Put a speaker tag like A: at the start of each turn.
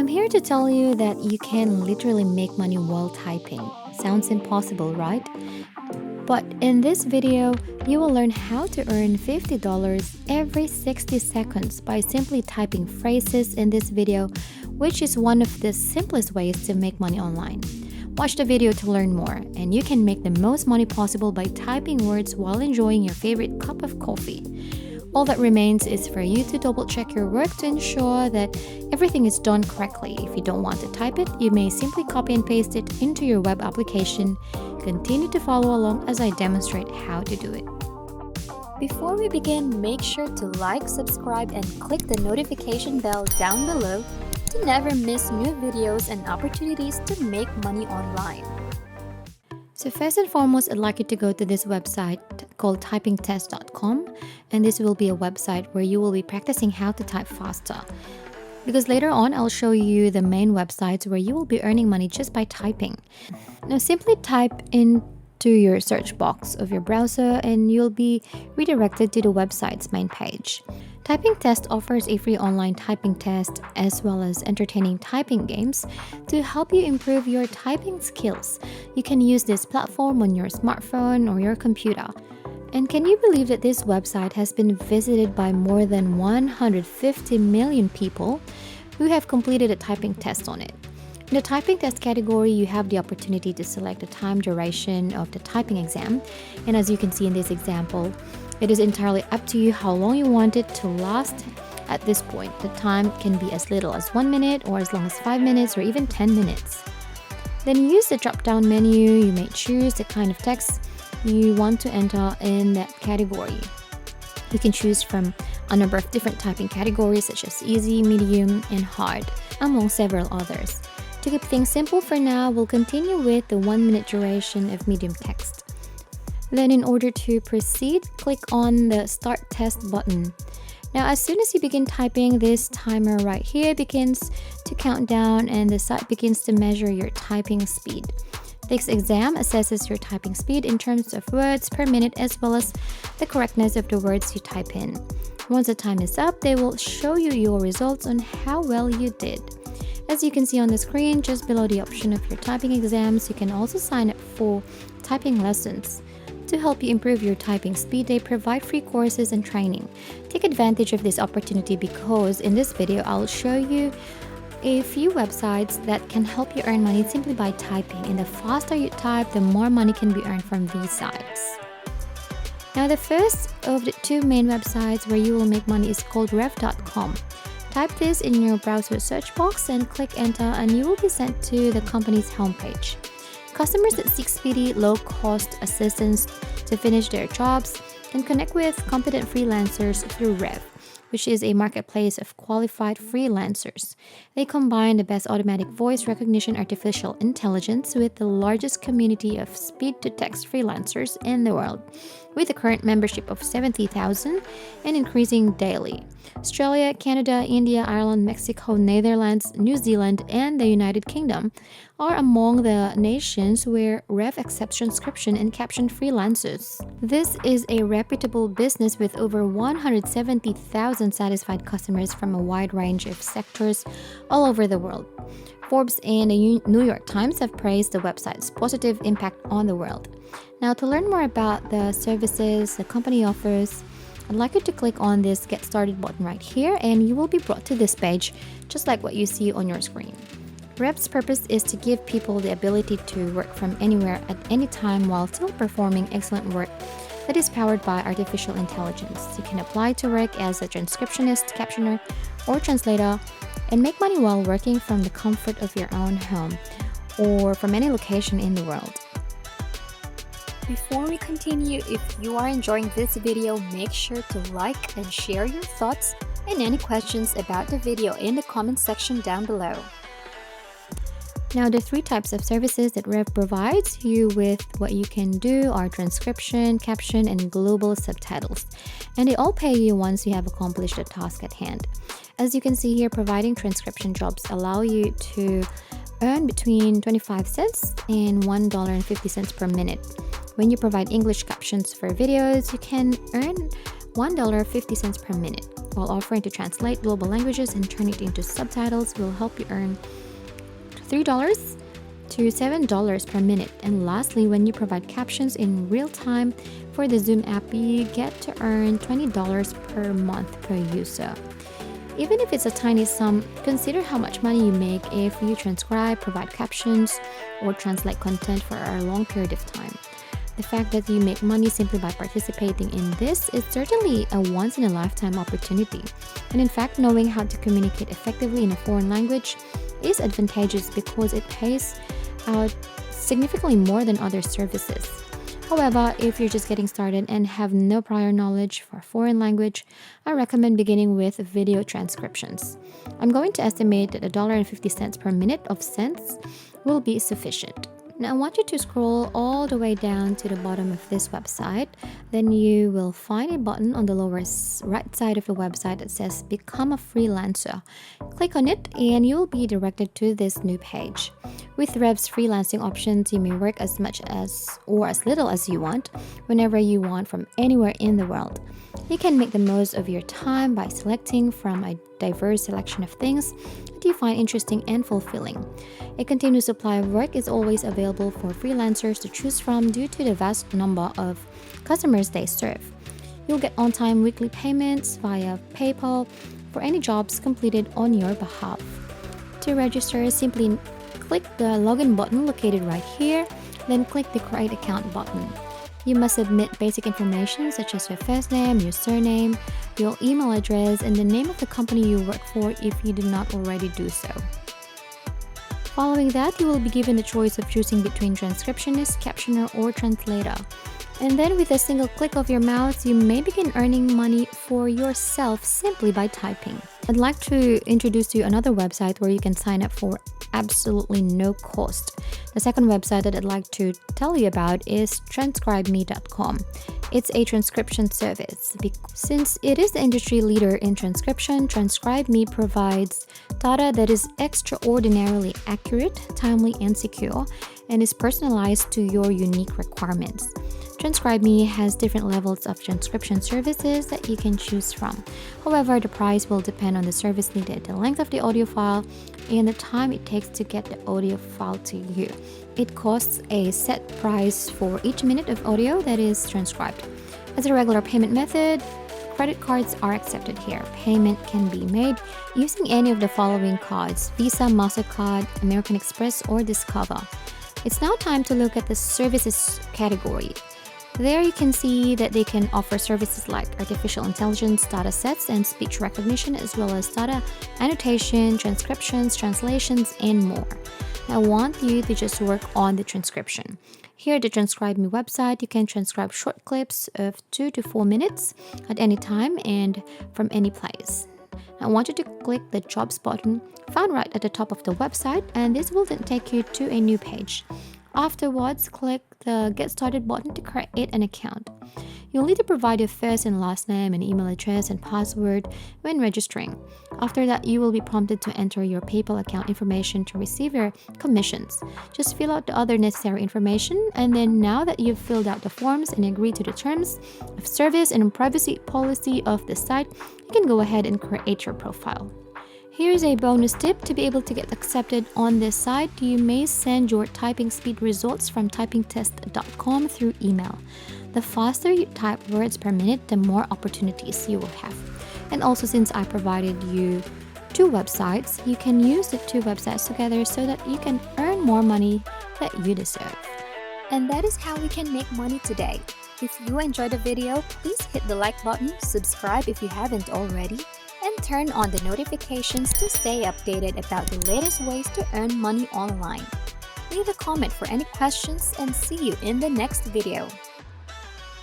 A: I'm here to tell you that you can literally make money while typing. Sounds impossible, right? But in this video, you will learn how to earn $50 every 60 seconds by simply typing phrases in this video, which is one of the simplest ways to make money online. Watch the video to learn more, and you can make the most money possible by typing words while enjoying your favorite cup of coffee. All that remains is for you to double check your work to ensure that everything is done correctly. If you don't want to type it, you may simply copy and paste it into your web application. Continue to follow along as I demonstrate how to do it. Before we begin, make sure to like, subscribe, and click the notification bell down below to never miss new videos and opportunities to make money online. So first and foremost, I'd like you to go to this website called typingtest.com, and this will be a website where you will be practicing how to type faster. Because later on, I'll show you the main websites where you will be earning money just by typing. Now simply type into your search box of your browser and you'll be redirected to the website's main page. Typing Test offers a free online typing test as well as entertaining typing games to help you improve your typing skills. You can use this platform on your smartphone or your computer. And can you believe that this website has been visited by more than 150 million people who have completed a typing test on it? In the typing test category, you have the opportunity to select the time duration of the typing exam. And as you can see in this example, it is entirely up to you how long you want it to last. At this point, the time can be as little as 1 minute or as long as 5 minutes or even 10 minutes. Then you use the drop-down menu. You may choose the kind of text you want to enter in that category. You can choose from a number of different typing categories such as easy, medium, and hard, among several others. To keep things simple for now, we'll continue with the 1 minute duration of medium text. Then in order to proceed, click on the Start Test button. Now as soon as you begin typing, this timer right here begins to count down and the site begins to measure your typing speed. This exam assesses your typing speed in terms of words per minute as well as the correctness of the words you type in. Once the time is up, they will show you your results on how well you did. As you can see on the screen, just below the option of your typing exams, you can also sign up for typing lessons. To help you improve your typing speed, they provide free courses and training. Take advantage of this opportunity because in this video, I'll show you a few websites that can help you earn money simply by typing. And the faster you type, the more money can be earned from these sites. Now the first of the two main websites where you will make money is called rev.com. Type this in your browser search box and click enter and you will be sent to the company's homepage. Customers that seek speedy, low-cost assistance to finish their jobs can connect with competent freelancers through Rev, which is a marketplace of qualified freelancers. They combine the best automatic voice recognition artificial intelligence with the largest community of speed-to-text freelancers in the world, with a current membership of 70,000 and increasing daily. Australia, Canada, India, Ireland, Mexico, Netherlands, New Zealand, and the United Kingdom are among the nations where Rev accepts transcription and caption freelancers. This is a reputable business with over 170,000 satisfied customers from a wide range of sectors all over the world. Forbes and the New York Times have praised the website's positive impact on the world. Now, to learn more about the services the company offers, I'd like you to click on this Get Started button right here and you will be brought to this page, just like what you see on your screen. Rev's purpose is to give people the ability to work from anywhere at any time while still performing excellent work that is powered by artificial intelligence. You can apply to work as a transcriptionist, captioner, or translator and make money while working from the comfort of your own home or from any location in the world. Before we continue, if you are enjoying this video, make sure to like and share your thoughts and any questions about the video in the comment section down below. Now, the three types of services that Rev provides you with what you can do are transcription, caption, and global subtitles. And they all pay you once you have accomplished the task at hand. As you can see here, providing transcription jobs allow you to earn between 25 cents and $1.50 per minute. When you provide English captions for videos, you can earn $1.50 per minute, while offering to translate global languages and turn it into subtitles will help you earn $3 to $7 per minute. And lastly, when you provide captions in real time for the Zoom app, you get to earn $20 per month per user. Even if it's a tiny sum, consider how much money you make if you transcribe, provide captions, or translate content for a long period of time. The fact that you make money simply by participating in this is certainly a once-in-a-lifetime opportunity. And in fact, knowing how to communicate effectively in a foreign language is advantageous because it pays out significantly more than other services. However, if you're just getting started and have no prior knowledge for a foreign language, I recommend beginning with video transcriptions. I'm going to estimate that $1.50 per minute of cents will be sufficient. Now, I want you to scroll all the way down to the bottom of this website. Then you will find a button on the lower right side of the website that says Become a Freelancer. Click on it and you will be directed to this new page. With Rev's freelancing options, you may work as much as or as little as you want, whenever you want, from anywhere in the world. You can make the most of your time by selecting from a diverse selection of things that you find interesting and fulfilling. A continuous supply of work is always available for freelancers to choose from due to the vast number of customers they serve. You'll get on-time weekly payments via PayPal for any jobs completed on your behalf. To register, simply click the login button located right here, then click the Create Account button. You must submit basic information such as your first name, your surname, your email address, and the name of the company you work for if you did not already do so. Following that, you will be given the choice of choosing between transcriptionist, captioner, or translator. And then with a single click of your mouse, you may begin earning money for yourself simply by typing. I'd like to introduce to you another website where you can sign up for absolutely no cost. The second website that I'd like to tell you about is TranscribeMe.com. It's a transcription service. Since it is the industry leader in transcription, TranscribeMe provides data that is extraordinarily accurate, timely, and secure, and is personalized to your unique requirements. TranscribeMe has different levels of transcription services that you can choose from. However, the price will depend on the service needed, the length of the audio file, and the time it takes to get the audio file to you. It costs a set price for each minute of audio that is transcribed. As a regular payment method, credit cards are accepted here. Payment can be made using any of the following cards: Visa, MasterCard, American Express, or Discover. It's now time to look at the services category. There you can see that they can offer services like artificial intelligence, data sets, and speech recognition, as well as data annotation, transcriptions, translations, and more. I want you to just work on the transcription. Here at the TranscribeMe website, you can transcribe short clips of 2 to 4 minutes at any time and from any place. I want you to click the Jobs button found right at the top of the website, and this will then take you to a new page. Afterwards, click the Get Started button to create an account. You'll need to provide your first and last name and email address and password when registering. After that, you will be prompted to enter your PayPal account information to receive your commissions. Just fill out the other necessary information, and then now that you've filled out the forms and agreed to the terms of service and privacy policy of the site, you can go ahead and create your profile. Here's a bonus tip. To be able to get accepted on this site, you may send your typing speed results from typingtest.com through email. The faster you type words per minute, the more opportunities you will have. And also, since I provided you 2 websites, you can use the 2 websites together so that you can earn more money that you deserve. And that is how we can make money today. If you enjoyed the video, please hit the like button, subscribe if you haven't already, and turn on the notifications to stay updated about the latest ways to earn money online. Leave a comment for any questions and see you in the next video.